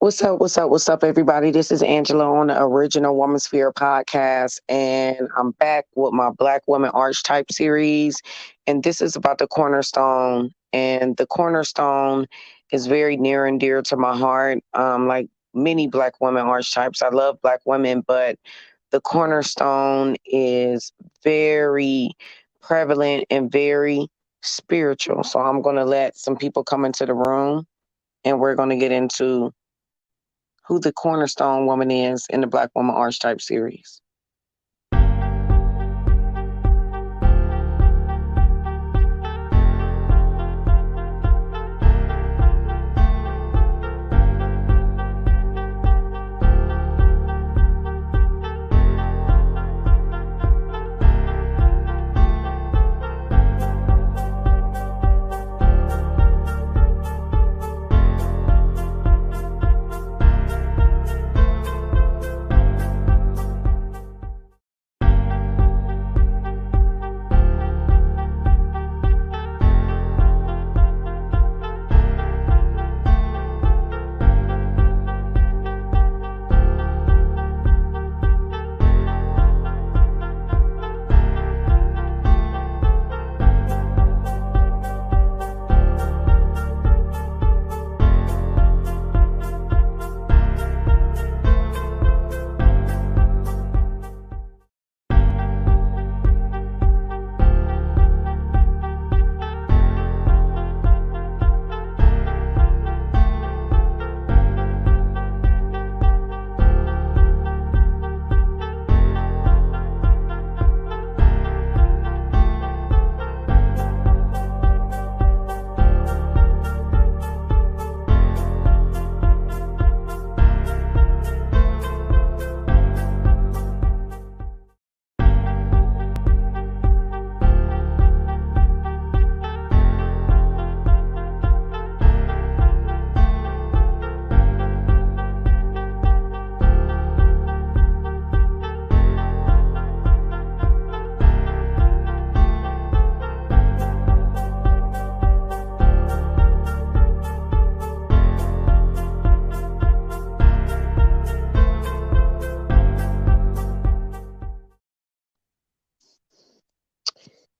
What's up? What's up? What's up, everybody? This is Angela on the Original Woman Sphere podcast, and I'm back with my Black Woman Archetype series. And this is about the Cornerstone. And the Cornerstone is very near and dear to my heart. Like many Black women archetypes, I love Black women, but the Cornerstone is very prevalent and very spiritual. So I'm going to let some people come into the room, and we're going to get into who the cornerstone woman is in the Black Woman Archetype series.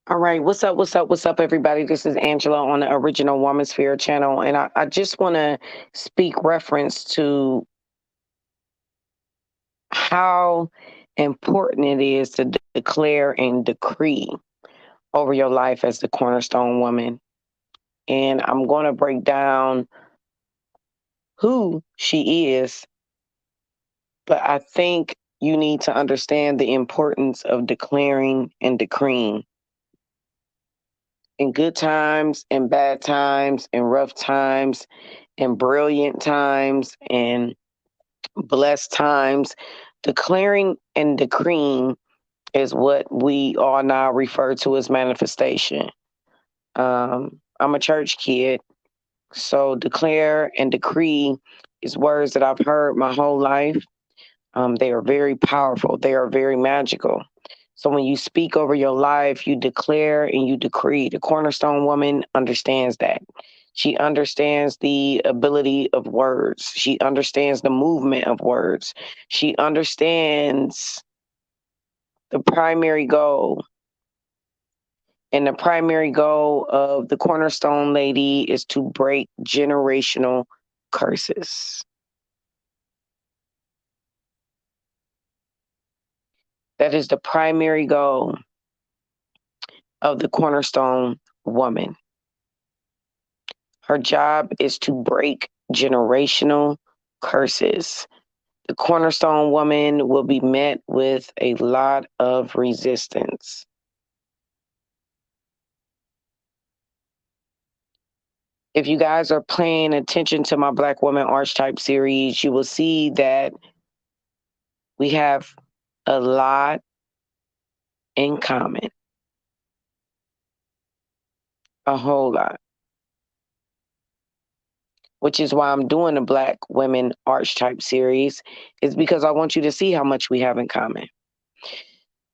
All right, what's up? What's up? What's up, everybody? This is Angela on the Original Woman Sphere channel, and I just want to speak reference to how important it is to declare and decree over your life as the cornerstone woman. And I'm going to break down who she is, but I think you need to understand the importance of declaring and decreeing. In good times, in bad times, in rough times, in brilliant times, in blessed times, declaring and decreeing is what we all now refer to as manifestation. I'm a church kid, so declare and decree is words that I've heard my whole life. They are very powerful. They are very magical. So when you speak over your life, you declare and you decree. The cornerstone woman understands that. She understands the ability of words. She understands the movement of words. She understands the primary goal. And the primary goal of the cornerstone lady is to break generational curses. That is the primary goal of the cornerstone woman. Her job is to break generational curses. The cornerstone woman will be met with a lot of resistance. If you guys are paying attention to my Black Woman Archetype series, you will see that we have a lot in common. A whole lot. Which is why I'm doing the Black Women Archetype series, is because I want you to see how much we have in common.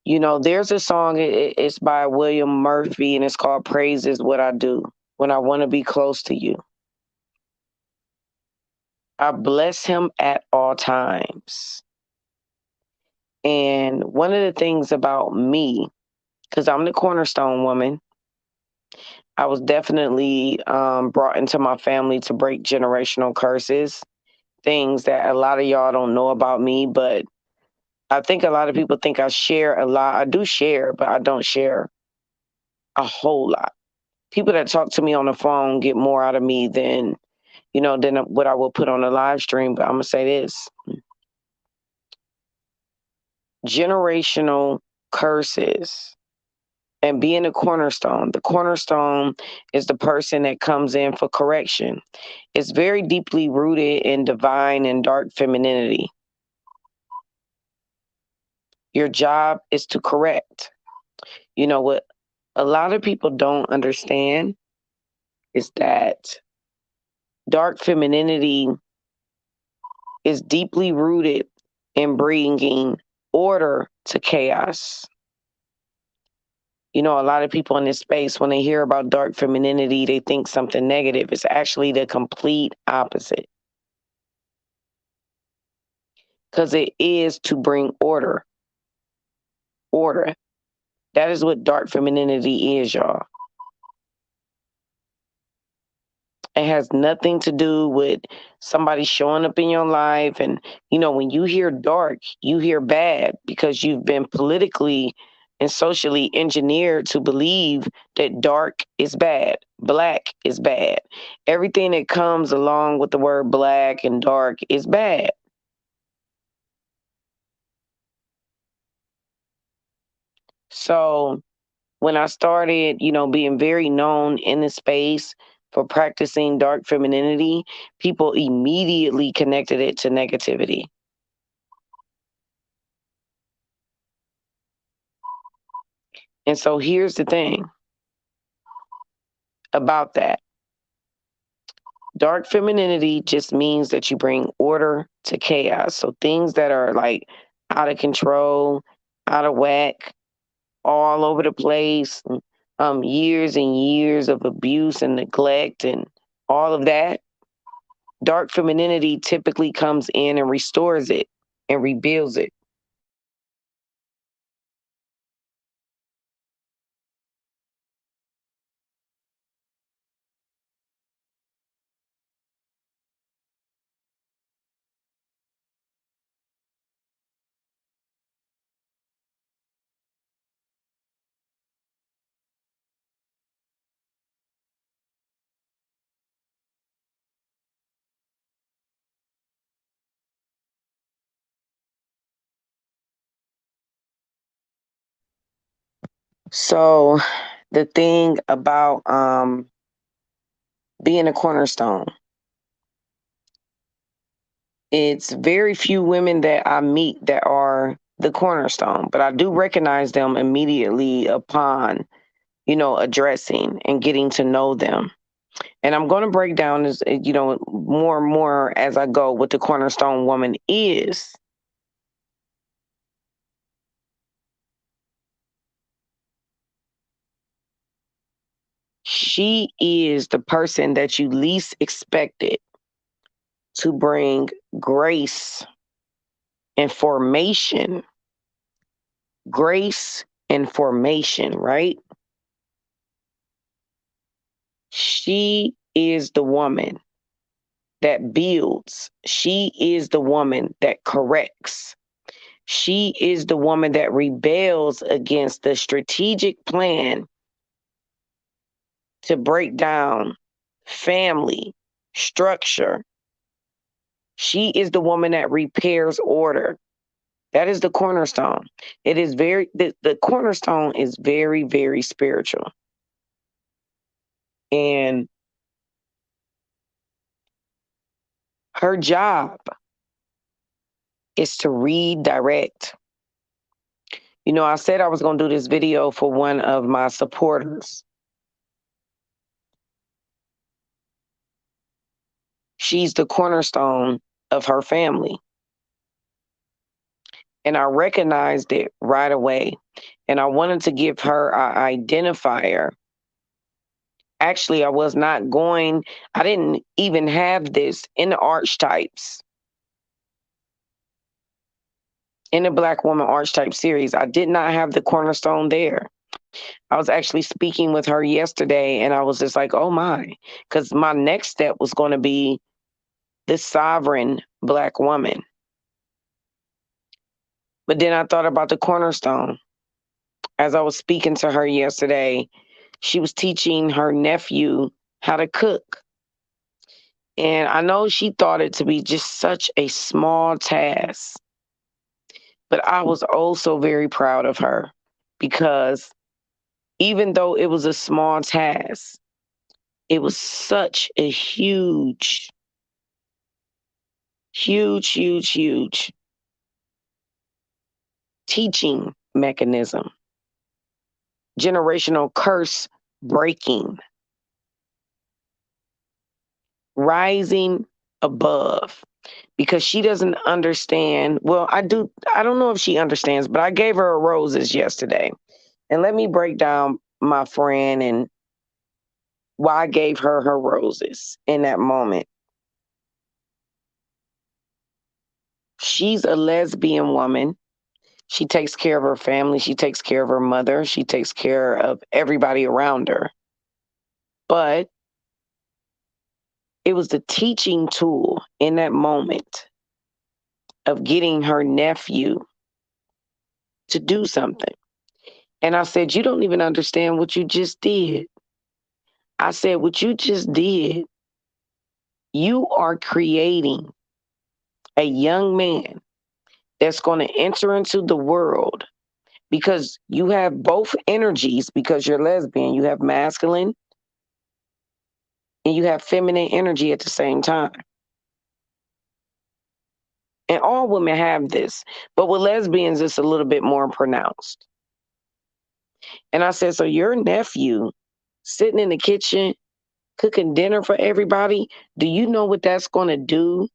You know, there's a song, it's by William Murphy, and it's called Praise Is What I Do When I Want to Be Close to You. I bless him at all times. And one of the things about me, because I'm the Cornerstone woman, I was definitely brought into my family to break generational curses, things that a lot of y'all don't know about me, but I think a lot of people think I share a lot. I do share, but I don't share a whole lot. People that talk to me on the phone get more out of me than what I will put on a live stream. But I'm gonna say this: generational curses and being a cornerstone. The cornerstone is the person that comes in for correction. It's very deeply rooted in divine and dark femininity. Your job is to correct. You know what a lot of people don't understand is that dark femininity is deeply rooted in bringing order to chaos. You know, a lot of people in this space, when they hear about dark femininity, they think something negative. It's actually the complete opposite. Because it is to bring order. Order. That is what dark femininity is, y'all. It has nothing to do with somebody showing up in your life. And, when you hear dark, you hear bad because you've been politically and socially engineered to believe that dark is bad, black is bad. Everything that comes along with the word black and dark is bad. So when I started, being very known in the space for practicing dark femininity, people immediately connected it to negativity. And so here's the thing about that. Dark femininity just means that you bring order to chaos. So things that are like out of control, out of whack, all over the place, years and years of abuse and neglect and all of that. Dark femininity typically comes in and restores it and rebuilds it. So the thing about being a cornerstone, it's very few women that I meet that are the cornerstone, but I do recognize them immediately upon, addressing and getting to know them. And I'm going to break down this, more and more as I go what the cornerstone woman is. She is the person that you least expected to bring grace and formation. Grace and formation, right? She is the woman that builds. She is the woman that corrects. She is the woman that rebels against the strategic plan to break down family structure. She is the woman that repairs order. That is the cornerstone. It is the cornerstone is very, very spiritual. And her job is to redirect. I said I was going to do this video for one of my supporters. She's the cornerstone of her family. And I recognized it right away. And I wanted to give her an identifier Actually, I was not going, I didn't even have this in the Archetypes, in the Black Woman Archetype series. I did not have the Cornerstone there. I was actually speaking with her yesterday, and I was just like, oh my, because my next step was going to be the sovereign Black woman. But then I thought about the Cornerstone. As I was speaking to her yesterday, she was teaching her nephew how to cook. And I know she thought it to be just such a small task, but I was also very proud of her because even though it was a small task, it was such a huge, huge, huge, huge teaching mechanism, generational curse breaking, rising above. Because she doesn't understand. Well, I do. I don't know if she understands, but I gave her roses yesterday. And let me break down my friend and why I gave her roses in that moment. She's a lesbian woman. She takes care of her family. She takes care of her mother. She takes care of everybody around her. But it was the teaching tool in that moment of getting her nephew to do something. And I said, you don't even understand what you just did. I said, what you just did, you are creating a young man that's going to enter into the world because you have both energies because you're lesbian. You have masculine and you have feminine energy at the same time. And all women have this, but with lesbians, it's a little bit more pronounced. And I said, so your nephew sitting in the kitchen cooking dinner for everybody, do you know what that's going to do?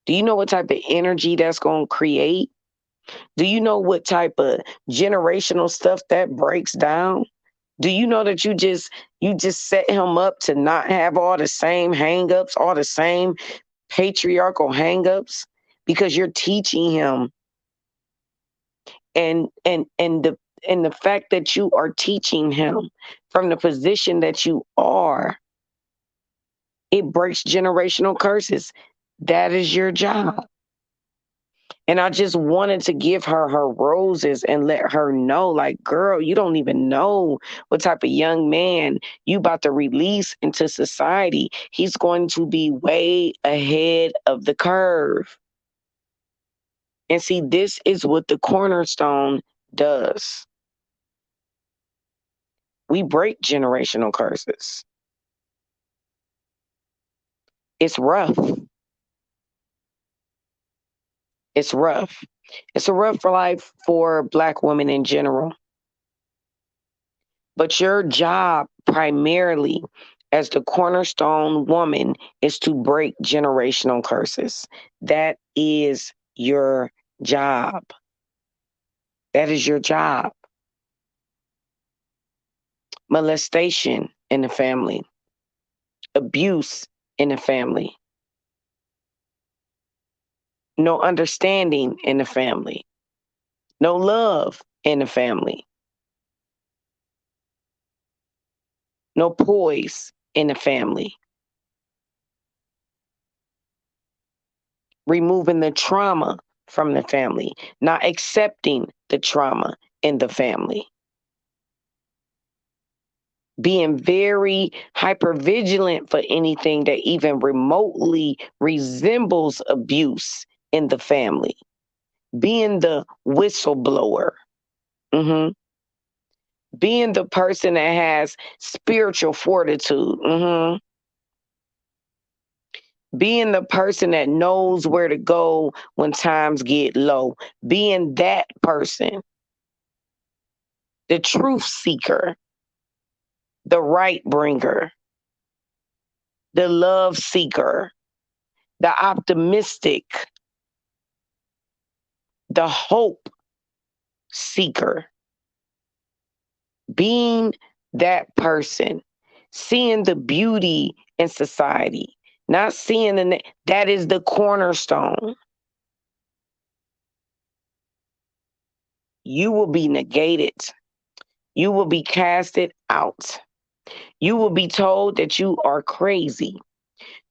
Do you know what type of energy that's going to create? Do you know what type of generational stuff that breaks down? Do you know that you just set him up to not have all the same hangups, all the same patriarchal hangups because you're teaching him and the fact that you are teaching him from the position that you are, it breaks generational curses. That is your job. And I just wanted to give her roses and let her know, like, girl, you don't even know what type of young man you about to release into society. He's going to be way ahead of the curve. And see, this is what the Cornerstone does. We break generational curses. It's rough. It's rough. It's a rough life for Black women in general. But your job primarily as the Cornerstone woman is to break generational curses. That is your job. That is your job. Molestation in the family, abuse in the family, no understanding in the family, no love in the family, no poise in the family, removing the trauma from the family, not accepting the trauma in the family, being very hyper vigilant for anything that even remotely resembles abuse in the family, being the whistleblower, hmm being the person that has spiritual fortitude, being the person that knows where to go when times get low, being that person, the truth seeker, the right bringer, the love seeker, the optimistic, the hope seeker, being that person. seeing the beauty in society, not seeing that is the cornerstone. You will be negated. You will be casted out. You will be told that you are crazy.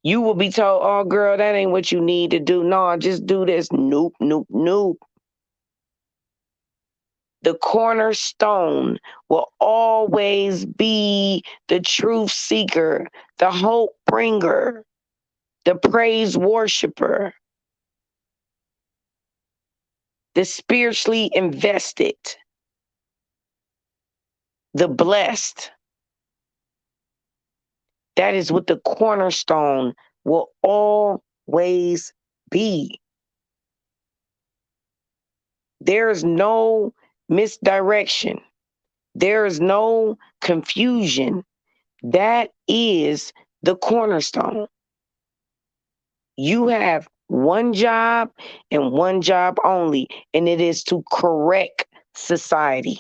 You will be told, oh, girl, that ain't what you need to do. No, just do this. Nope, nope, nope. The cornerstone will always be the truth seeker, the hope bringer, the praise worshiper, the spiritually invested, the blessed. That is what the cornerstone will always be. There is no misdirection. There is no confusion. That is the cornerstone. You have one job and one job only, and it is to correct society.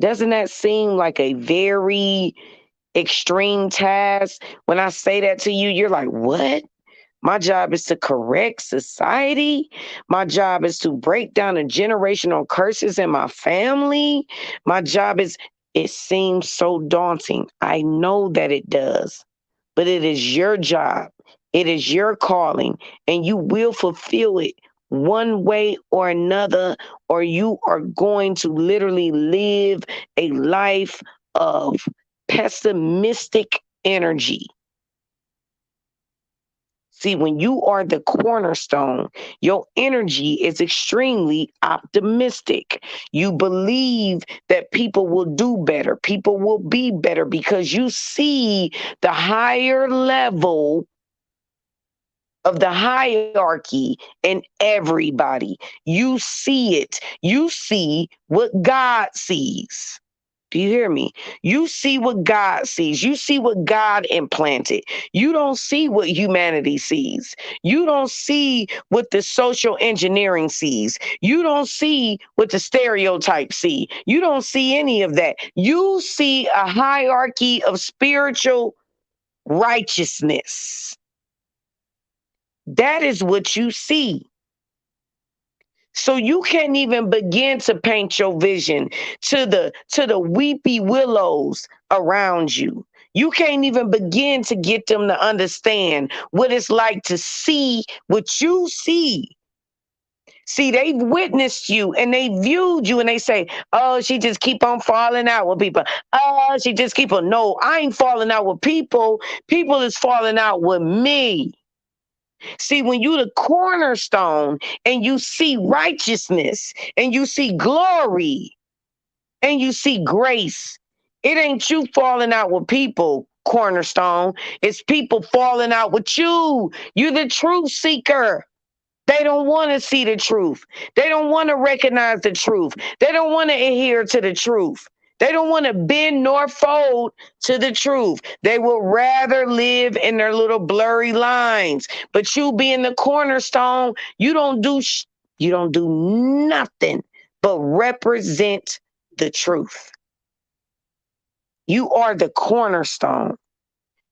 Doesn't that seem like a very extreme task? When I say that to you, you're like, what? My job is to correct society. My job is to break down the generational curses in my family. My job is, it seems so daunting. I know that it does, but it is your job. It is your calling, and you will fulfill it one way or another, or you are going to literally live a life of pessimistic energy. See, when you are the cornerstone, your energy is extremely optimistic. You believe that people will do better, people will be better because you see the higher level of the hierarchy in everybody. You see it. You see what God sees. Do you hear me? You see what God sees. You see what God implanted. You don't see what humanity sees. You don't see what the social engineering sees. You don't see what the stereotypes see. You don't see any of that. You see a hierarchy of spiritual righteousness. That is what you see. So you can't even begin to paint your vision to the weepy willows around you. You can't even begin to get them to understand what it's like to see what you see. See, they've witnessed you and they viewed you and they say, oh, she just keep on falling out with people. Oh, she just keep on. No, I ain't falling out with people. People is falling out with me. See, when you the cornerstone and you see righteousness and you see glory and you see grace, it ain't you falling out with people, cornerstone. It's people falling out with you. You're the truth seeker. They don't want to see the truth. They don't want to recognize the truth. They don't want to adhere to the truth. They don't want to bend nor fold to the truth. They will rather live in their little blurry lines. But you being the cornerstone, you don't do nothing but represent the truth. You are the cornerstone.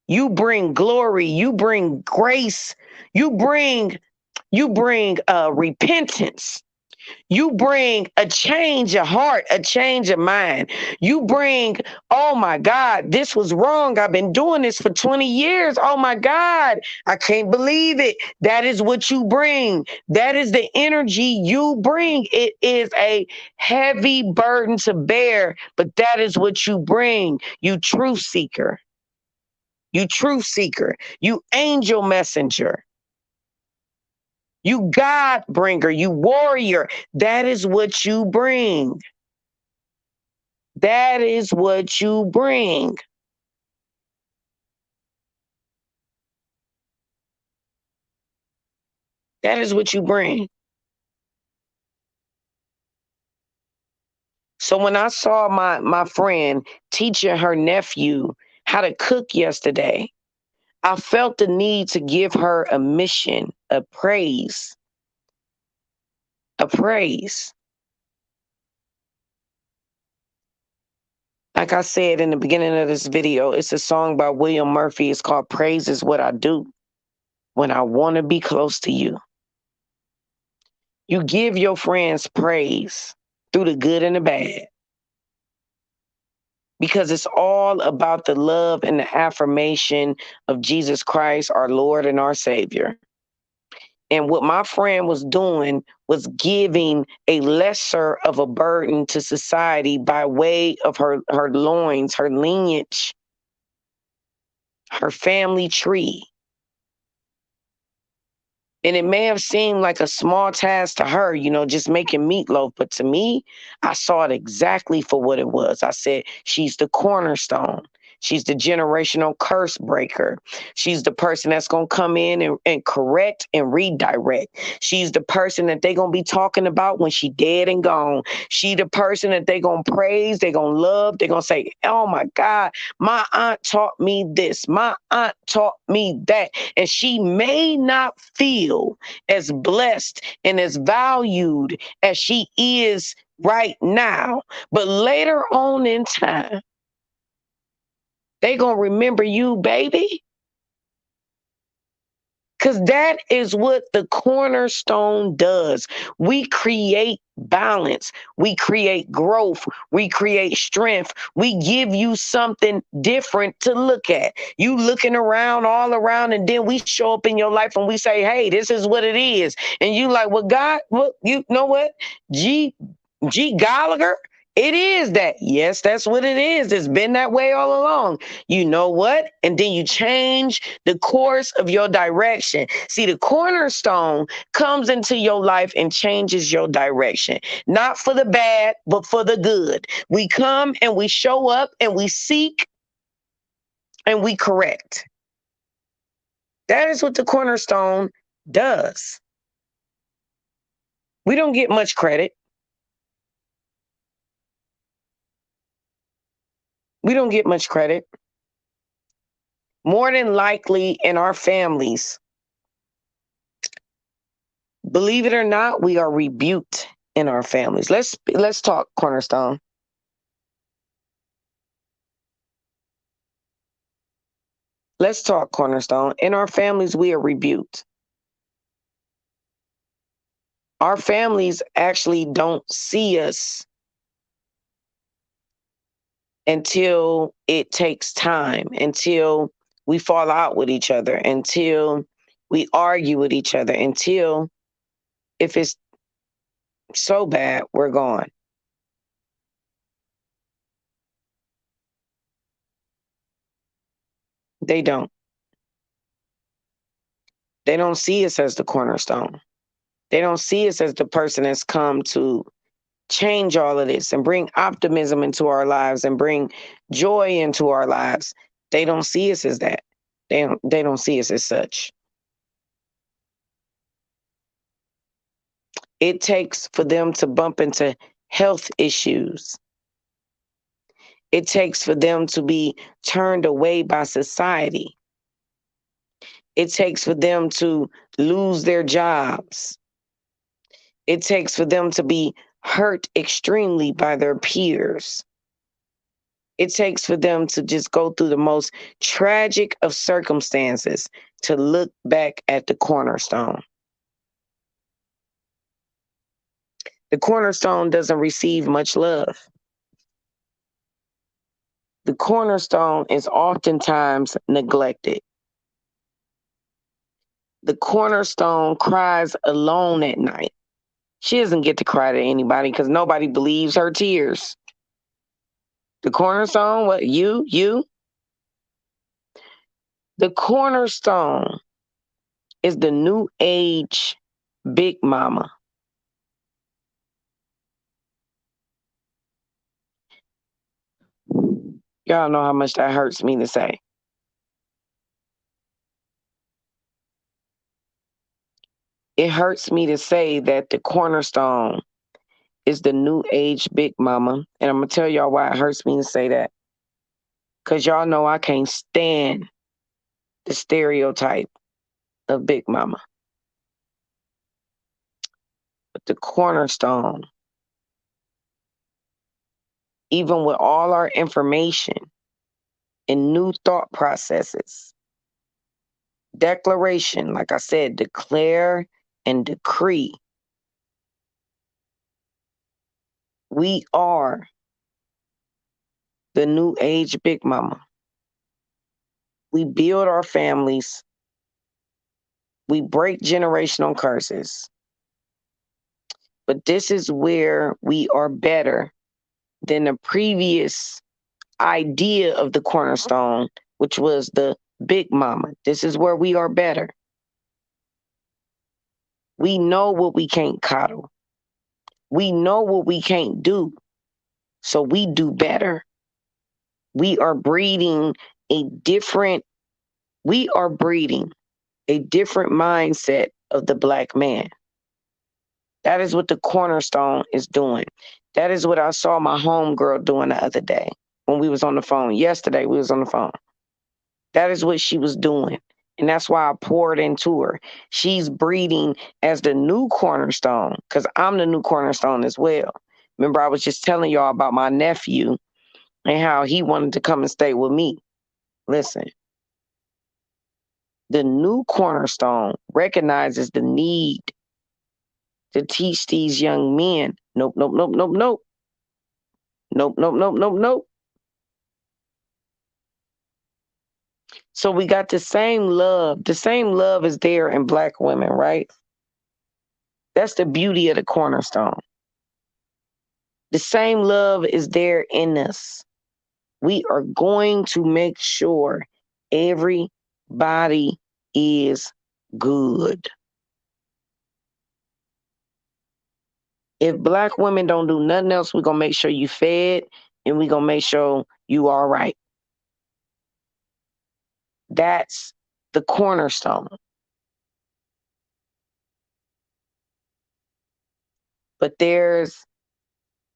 You bring glory. You bring grace. You bring repentance. You bring a change of heart, a change of mind. You bring, oh my God, this was wrong. I've been doing this for 20 years. Oh my God, I can't believe it. That is what you bring. That is the energy you bring. It is a heavy burden to bear, but that is what you bring. You truth seeker. You truth seeker. You angel messenger. You God bringer, you warrior. That is what you bring. That is what you bring. That is what you bring. So when I saw my friend teaching her nephew how to cook yesterday, I felt the need to give her a mission, a praise, a praise. Like I said in the beginning of this video, it's a song by William Murphy. It's called Praise is What I Do When I Want to Be Close to You. You give your friends praise through the good and the bad because it's all about the love and the affirmation of Jesus Christ, our Lord and our Savior. And what my friend was doing was giving a lesser of a burden to society by way of her loins, her lineage, her family tree. And it may have seemed like a small task to her, just making meatloaf. But to me, I saw it exactly for what it was. I said, she's the cornerstone. She's the generational curse breaker. She's the person that's going to come in and correct and redirect. She's the person that they're going to be talking about when she dead and gone. She the person that they're going to praise, they're going to love. They're going to say, oh my God, my aunt taught me this. My aunt taught me that. And she may not feel as blessed and as valued as she is right now, but later on in time, they gonna remember you, baby. Because that is what the cornerstone does. We create balance. We create growth. We create strength. We give you something different to look at. You looking around, all around, and then we show up in your life and we say, hey, this is what it is. And you like, well, God, well, you know what? G. Gallagher, it is that. Yes, that's what it is. It's been that way all along. You know what? And then you change the course of your direction. See, the cornerstone comes into your life and changes your direction, not for the bad, but for the good. We come and we show up and we seek and we correct. That is what the cornerstone does. We don't get much credit. We don't get much credit. More than likely in our families, believe it or not, we are rebuked in our families. Let's talk, Cornerstone. Let's talk, Cornerstone. In our families, we are rebuked. Our families actually don't see us until it takes time, until we fall out with each other, until we argue with each other, until if it's so bad, we're gone. They don't. They don't see us as the cornerstone. They don't see us as the person that's come to change all of this and bring optimism into our lives and bring joy into our lives. They don't see us as that. They don't see us as such. It takes for them to bump into health issues. It takes for them to be turned away by society. It takes for them to lose their jobs. It takes for them to be hurt extremely by their peers. It takes for them to just go through the most tragic of circumstances to look back at the cornerstone. The cornerstone doesn't receive much love. The cornerstone is oftentimes neglected. The cornerstone cries alone at night. She doesn't get to cry to anybody because nobody believes her tears. The cornerstone, what, you? The cornerstone is the new age big mama. Y'all know how much that hurts me to say. It hurts me to say that the cornerstone is the new age big mama. And I'm going to tell y'all why it hurts me to say that. Because y'all know I can't stand the stereotype of big mama. But the cornerstone even with all our information and new thought processes. Declaration, like I said, declare and decree. We are the new age big mama. We build our families. We break generational curses. But this is where we are better than the previous idea of the cornerstone, which was the big mama. This is where we are better. We know what we can't coddle. We know what we can't do. So we do better. We are breeding a different, we are breeding a different mindset of the Black man. That is what the cornerstone is doing. That is what I saw my homegirl doing the other day when we was on the phone. Yesterday we was on the phone. That is what she was doing. And that's why I poured into her. She's breeding as the new cornerstone because I'm the new cornerstone as well. Remember, I was just telling y'all about my nephew and how he wanted to come and stay with me. Listen, the new cornerstone recognizes the need to teach these young men. Nope, nope, nope, nope, nope. Nope, nope, nope, nope, nope. So we got the same love. The same love is there in Black women, right? That's the beauty of the cornerstone. The same love is there in us. We are going to make sure everybody is good. If Black women don't do nothing else, we're going to make sure you fed and we're going to make sure you all right. That's the cornerstone. But there's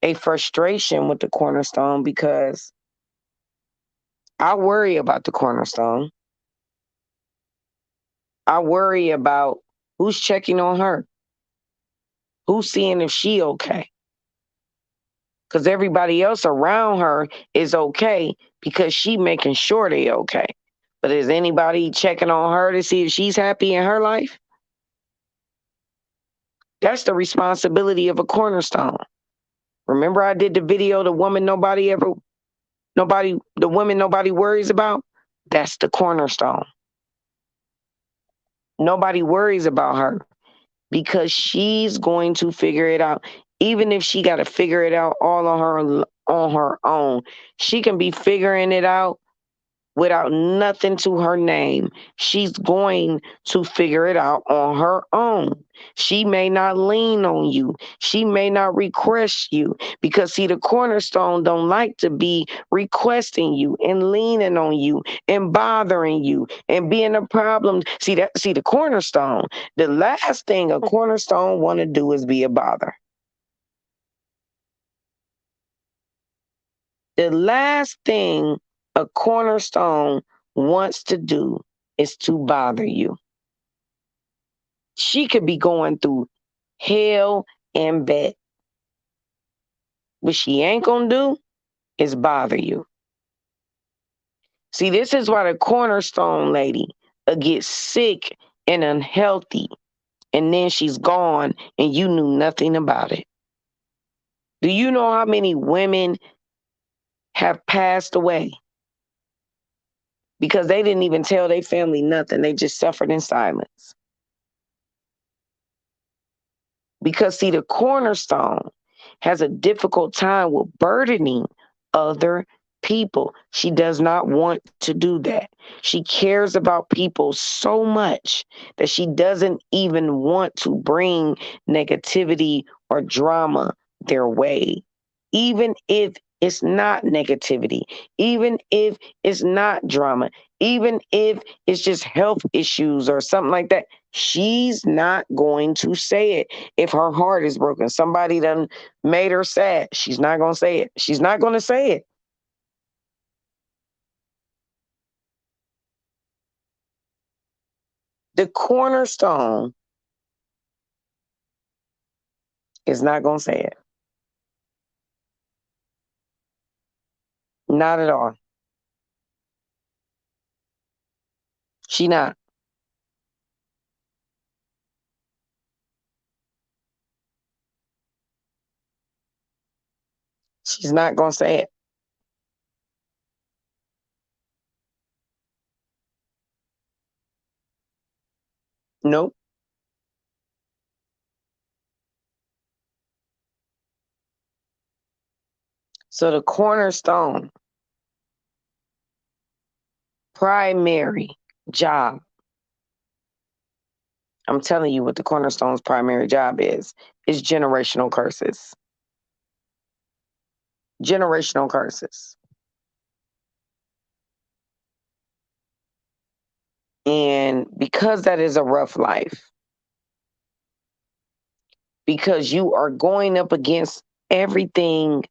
a frustration with the cornerstone because I worry about the cornerstone. I worry about who's checking on her, who's seeing if she okay. Because everybody else around her is okay because she making sure they okay. But is anybody checking on her to see if she's happy in her life? That's the responsibility of a cornerstone. Remember I did the video, the woman the woman nobody worries about? That's the cornerstone. Nobody worries about her because she's going to figure it out. Even if she got to figure it out all on her own, she can be figuring it out without nothing to her name. She's going to figure it out on her own. She may not lean on you. She may not request you because see, the cornerstone don't like to be requesting you and leaning on you and bothering you and being a problem. See the cornerstone. The last thing a cornerstone want to do is be a bother. The last thing a cornerstone wants to do is to bother you. She could be going through hell and back. What she ain't gonna do is bother you. See, this is why the cornerstone lady gets sick and unhealthy, and then she's gone and you knew nothing about it. Do you know how many women have passed away because they didn't even tell their family nothing? They just suffered in silence. Because, see, the cornerstone has a difficult time with burdening other people. She does not want to do that. She cares about people so much that she doesn't even want to bring negativity or drama their way, even if it's not negativity, even if it's not drama, even if it's just health issues or something like that. She's not going to say it. If her heart is broken, somebody done made her sad, she's not going to say it. She's not going to say it. The cornerstone is not going to say it. Not at all. She not. She's not gonna say it. Nope. So the cornerstone primary job, I'm telling you what the cornerstone's primary job is generational curses. Generational curses. And because that is a rough life, because you are going up against everything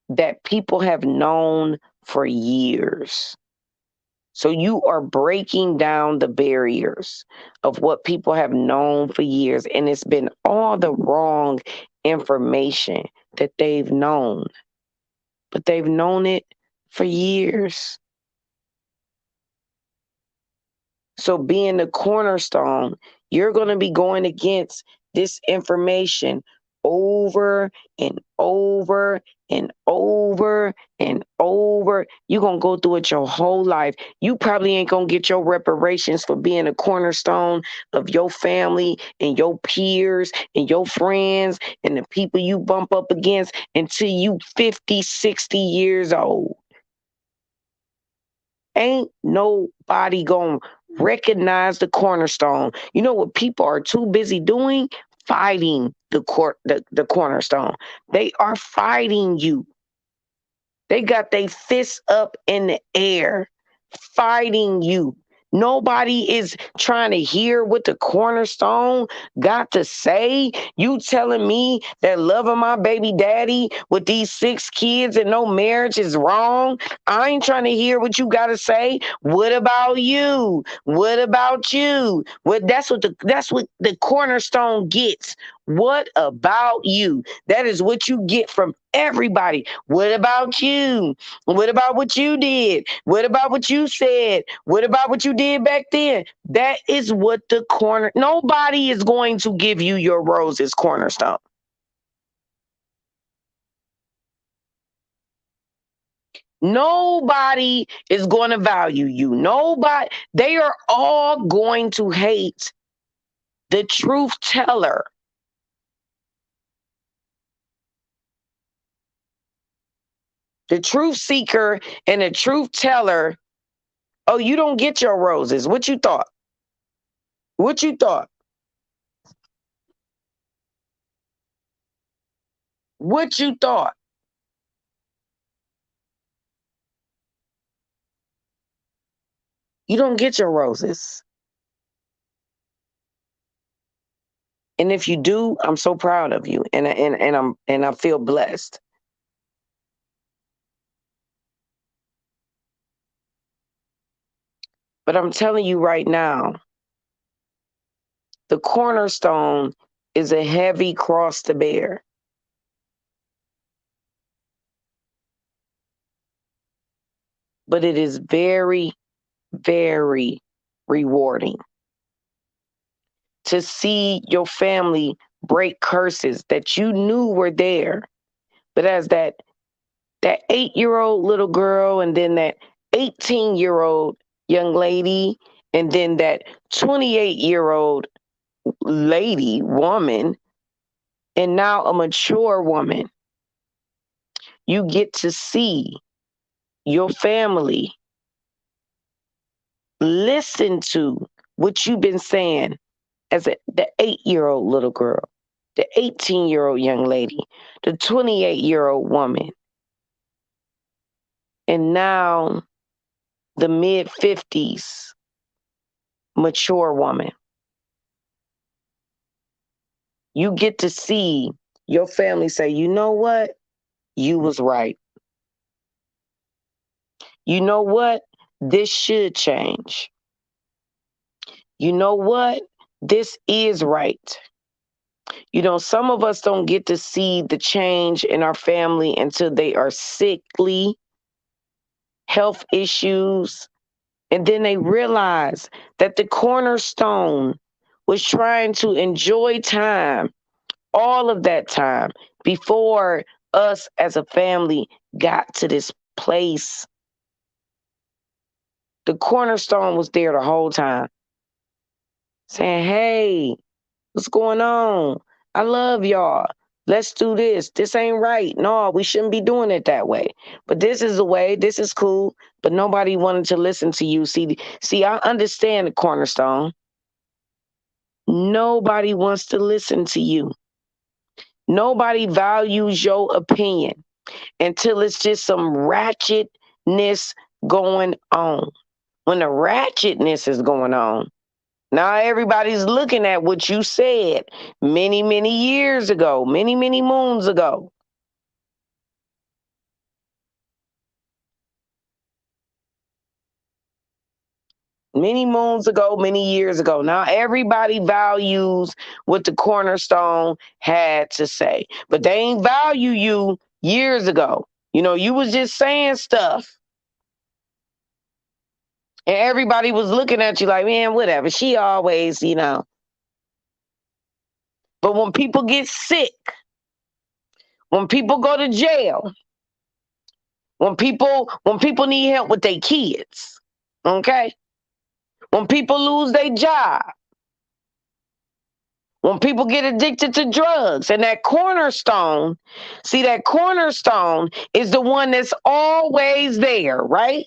that people have known for years. So you are breaking down the barriers of what people have known for years. And it's been all the wrong information that they've known, but they've known it for years. So being the cornerstone, you're going to be going against this information over and over and over and over. You're going to go through it your whole life. You probably ain't going to get your reparations for being a cornerstone of your family and your peers and your friends and the people you bump up against until you 50, 60 years old. Ain't nobody going to recognize the cornerstone. You know what people are too busy doing? Fighting the cornerstone. They are fighting you. They got their fists up in the air, fighting you. Nobody is trying to hear what the cornerstone got to say. You telling me that loving my baby daddy with these 6 kids and no marriage is wrong? I ain't trying to hear what you got to say. What about you? What about you? That's what the cornerstone gets. What about you? That is what you get from everybody. What about you? What about what you did? What about what you said? What about what you did back then? That is what nobody is going to give you your roses, cornerstone. Nobody is going to value you. Nobody, they are all going to hate the truth teller. The truth seeker and the truth teller. Oh, you don't get your roses. What you thought? What you thought? What you thought? You don't get your roses. And if you do, I'm so proud of you, and I feel blessed. But I'm telling you right now, the cornerstone is a heavy cross to bear. But it is very, very rewarding to see your family break curses that you knew were there. But as that 8-year-old little girl, and then that 18-year-old young lady, and then that 28-year-old lady, woman, and now a mature woman, you get to see your family listen to what you've been saying as the 8-year-old little girl, the 18-year-old young lady, the 28-year-old woman, and now the mid 50s mature woman. You get to see your family say, you know what? You was right. You know what? This should change. You know what? This is right. You know, some of us don't get to see the change in our family until they are sickly, health issues. And then they realized that the cornerstone was trying to enjoy time, all of that time, before us as a family got to this place. The cornerstone was there the whole time saying, hey, what's going on? I love y'all. Let's do this. This ain't right. No, we shouldn't be doing it that way. But this is the way. This is cool. But nobody wanted to listen to you. See, I understand the cornerstone. Nobody wants to listen to you. Nobody values your opinion until it's just some ratchetness going on. When the ratchetness is going on, now everybody's looking at what you said many, many years ago, many, many moons ago. Many moons ago, many years ago. Now everybody values what the cornerstone had to say, but they ain't value you years ago. You know, you was just saying stuff and everybody was looking at you like, man, whatever. She always, you know. But when people get sick, when people go to jail, when people need help with their kids, okay? When people lose their job, when people get addicted to drugs, and that cornerstone, see, that cornerstone is the one that's always there, right?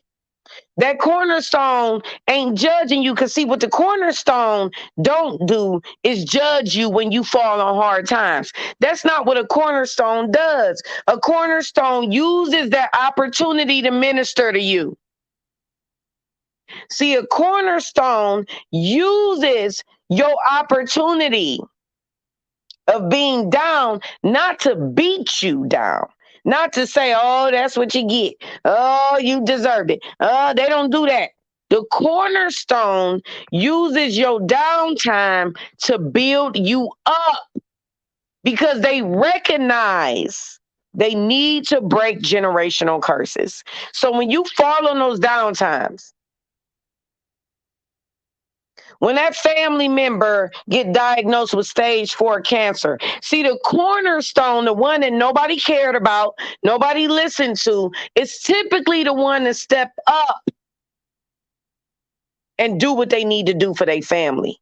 That cornerstone ain't judging you, because see, what the cornerstone don't do is judge you when you fall on hard times. That's not what a cornerstone does. A cornerstone uses that opportunity to minister to you. See, a cornerstone uses your opportunity of being down not to beat you down, not to say, oh, that's what you get. Oh, you deserved it. Oh, they don't do that. The cornerstone uses your downtime to build you up because they recognize they need to break generational curses. So when you fall on those downtimes, when that family member get diagnosed with stage 4 cancer, see, the cornerstone, the one that nobody cared about, nobody listened to, is typically the one to step up and do what they need to do for their family.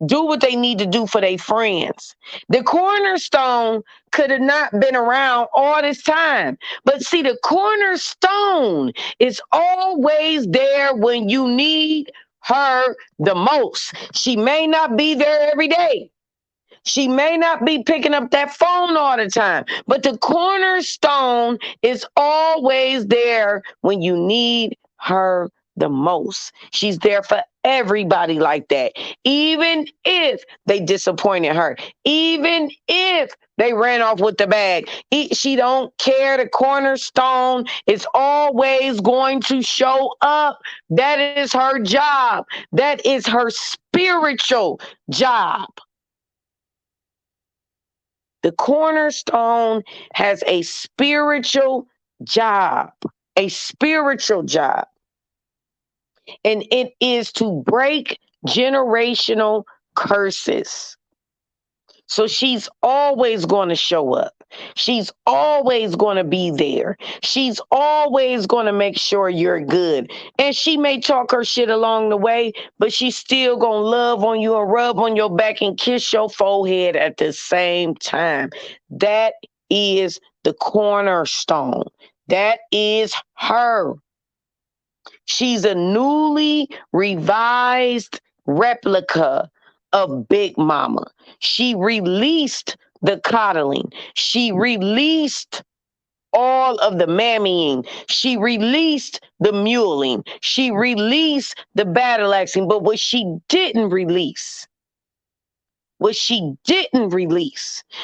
Do what they need to do for their friends. The cornerstone could have not been around all this time. But see, the cornerstone is always there when you need her the most. She may not be there every day. She may not be picking up that phone all the time, but the cornerstone is always there when you need her the most. She's there for everybody like that. Even if they disappointed her, even if they ran off with the bag, she don't care. The cornerstone is always going to show up. That is her job. That is her spiritual job. The cornerstone has a spiritual job, a spiritual job, and it is to break generational curses. So she's always going to show up. She's always going to be there. She's always going to make sure you're good. And she may talk her shit along the way, but she's still going to love on you and rub on your back and kiss your forehead at the same time. That is the cornerstone. That is her. She's a newly revised replica of Big Mama. She released the coddling. She released all of the mammying. She released the muling. She released the battle axing. But what she didn't release,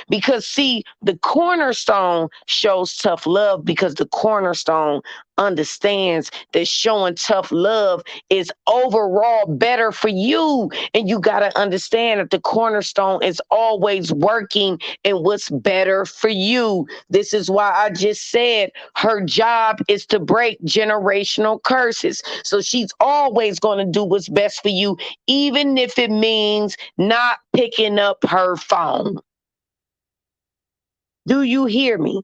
because see, the cornerstone shows tough love because the cornerstone understands that showing tough love is overall better for you. And you got to understand that the cornerstone is always working in what's better for you. This is why I just said her job is to break generational curses. So she's always going to do what's best for you, even if it means not picking up her phone. Do you hear me?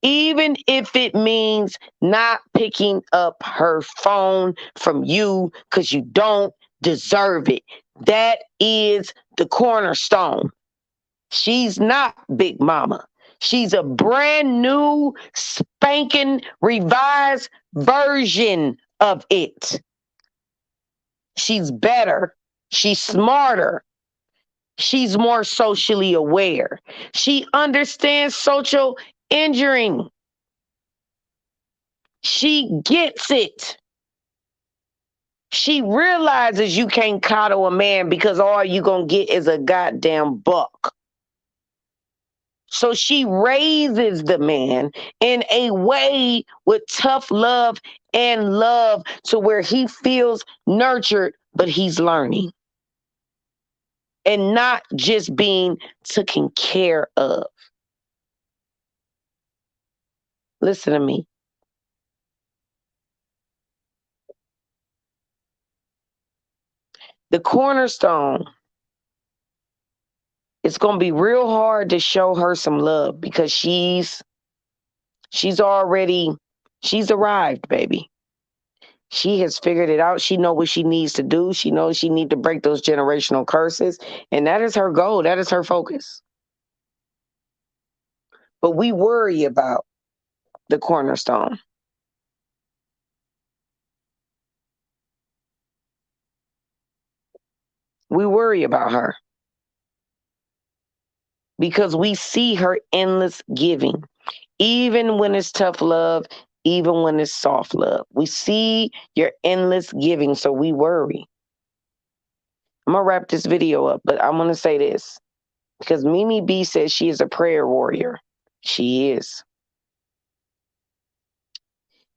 Even if it means not picking up her phone from you because you don't deserve it. That is the cornerstone. She's not Big Mama. She's a brand new, spanking, revised version of it. She's better. She's smarter. She's more socially aware. She understands social injuring. She gets it. She realizes you can't coddle a man because all you gonna get is a goddamn buck. So she raises the man in a way with tough love and love to where he feels nurtured, but he's learning. And not just being taken care of. Listen to me. The cornerstone, it's going to be real hard to show her some love because she's arrived, baby. She has figured it out. She knows what she needs to do. She knows she needs to break those generational curses. And that is her goal. That is her focus. But we worry about the cornerstone. We worry about her because we see her endless giving, even when it's tough love, even when it's soft love. We see your endless giving, so we worry. I'm going to wrap this video up, but I'm going to say this because Mimi B says she is a prayer warrior. She is.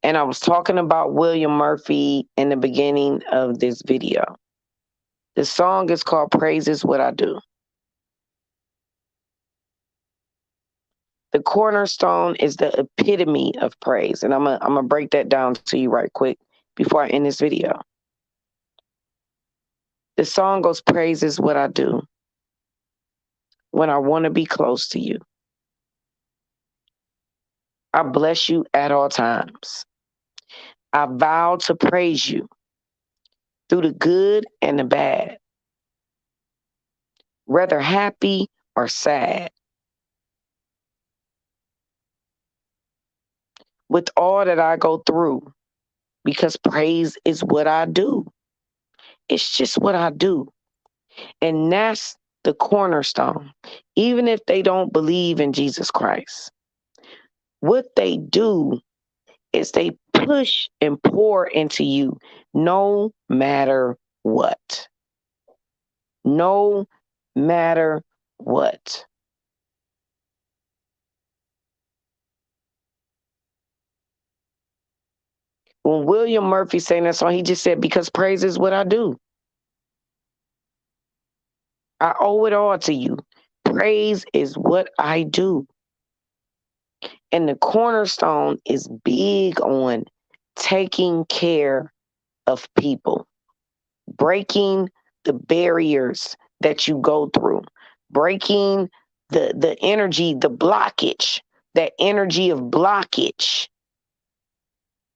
And I was talking about William Murphy in the beginning of this video. The song is called Praise Is What I Do. The cornerstone is the epitome of praise. And I'm gonna break that down to you right quick before I end this video. The song goes, Praise is what I do when I want to be close to you. I bless you at all times. I vow to praise you through the good and the bad, whether happy or sad. With all that I go through, because praise is what I do. It's just what I do. And that's the cornerstone. Even if they don't believe in Jesus Christ, what they do is they push and pour into you no matter what. No matter what. When William Murphy sang that song, he just said, because praise is what I do. I owe it all to you. Praise is what I do. And the cornerstone is big on taking care of people, breaking the barriers that you go through, breaking the energy, the blockage, that energy of blockage.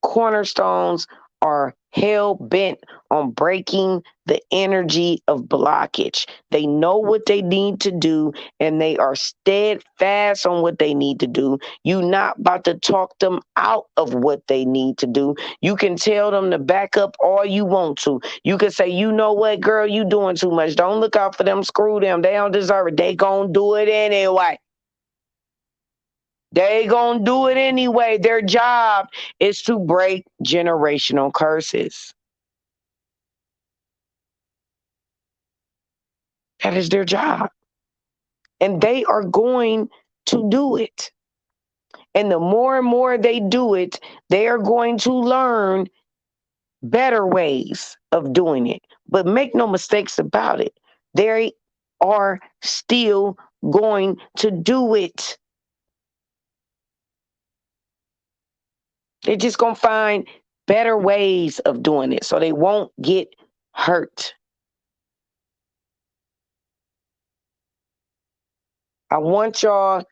Cornerstones are hell bent on breaking the energy of blockage. They know what they need to do and they are steadfast on what they need to do. You're not about to talk them out of what they need to do. You can tell them to back up all you want to. You can say, you know what, girl, you doing too much. Don't look out for them. Screw them. They don't deserve it. They gonna do it anyway. They gonna do it anyway. Their job is to break generational curses. That is their job. And they are going to do it. And the more and more they do it, they are going to learn better ways of doing it. But make no mistakes about it. They are still going to do it. They're just going to find better ways of doing it so they won't get hurt. I want y'all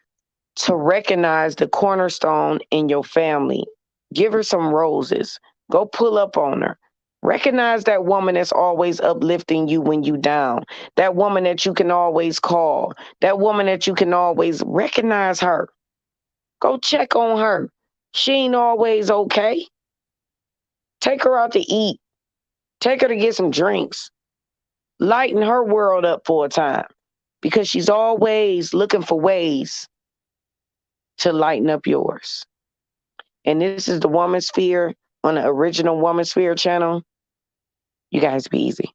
to recognize the cornerstone in your family. Give her some roses. Go pull up on her. Recognize that woman that's always uplifting you when you down. That woman that you can always call. That woman that you can always recognize her. Go check on her. She ain't always okay. Take her out to eat. Take her to get some drinks. Lighten her world up for a time because she's always looking for ways to lighten up yours. And this is the Woman Sphere on the original Woman Sphere channel. You guys be easy.